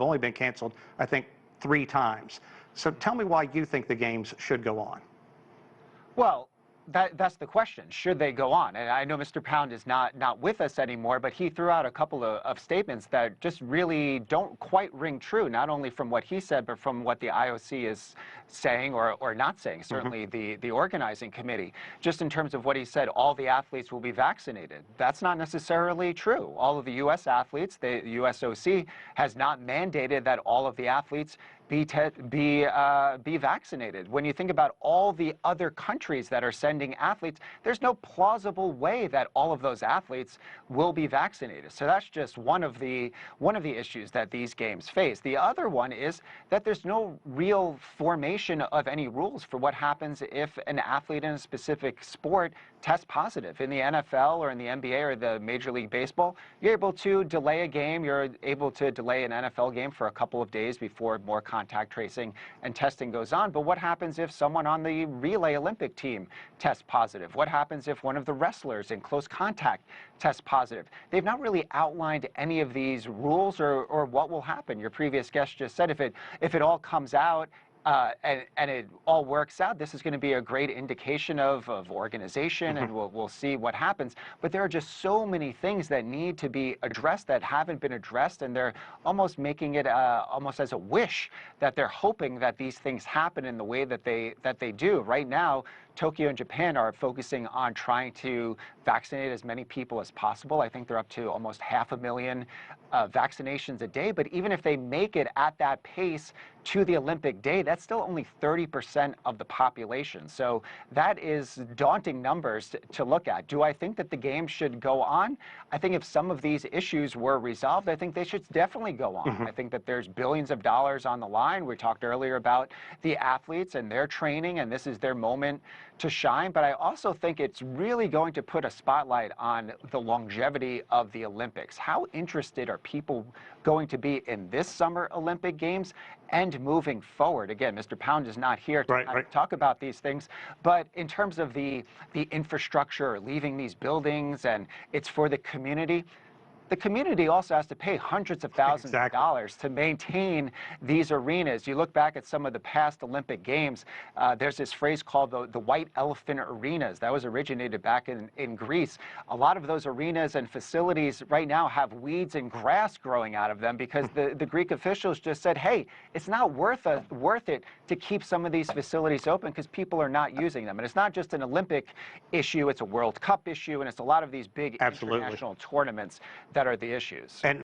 only been canceled, I think, 3 times. So tell me why you think the games should go on. Well, that's the question. Should they go on? And I know Mr. Pound is not with us anymore, but he threw out a couple of statements that just really don't quite ring true, not only from what he said, but from what the IOC is saying or not saying, certainly the organizing committee. Just in terms of what he said, all the athletes will be vaccinated. That's not necessarily true. All of the U.S. athletes, the USOC has not mandated that all of the athletes be vaccinated. When you think about all the other countries that are sending athletes, there's no plausible way that all of those athletes will be vaccinated. So that's just one of the issues that these games face. The other one is that there's no real formation of any rules for what happens if an athlete in a specific sport tests positive. In the NFL or in the NBA or the Major League Baseball, you're able to delay a game. You're able to delay an NFL game for a couple of days before more contact tracing and testing goes on. But what happens if someone on the relay Olympic team tests positive? What happens if one of the wrestlers in close contact tests positive? They've not really outlined any of these rules or what will happen. Your previous guest just said if it all comes out and it all works out, this is going to be a great indication of organization, and we'll see what happens. But there are just so many things that need to be addressed that haven't been addressed, and they're almost making it almost as a wish that they're hoping that these things happen in the way that they do. Right now, Tokyo and Japan are focusing on trying to vaccinate as many people as possible. I think they're up to almost 500,000 vaccinations a day. But even if they make it at that pace to the Olympic day, that's still only 30% of the population. So that is daunting numbers to look at. Do I think that the games should go on? I think if some of these issues were resolved, I think they should definitely go on. I think that there's billions of dollars on the line. We talked earlier about the athletes and their training, and this is their moment to shine. But I also think it's really going to put a spotlight on the longevity of the Olympics. How interested are people going to be in this summer Olympic Games and moving forward? Again, Mr. Pound is not here to talk about these things, but in terms of the infrastructure, leaving these buildings, and it's for the community. The community also has to pay hundreds of thousands of dollars to maintain these arenas. You look back at some of the past Olympic Games, there's this phrase called the white elephant arenas. That was originated back in Greece. A lot of those arenas and facilities right now have weeds and grass growing out of them because the Greek officials just said, hey, it's not worth it to keep some of these facilities open because people are not using them. And it's not just an Olympic issue, it's a World Cup issue, and it's a lot of these big international tournaments that are the issues. And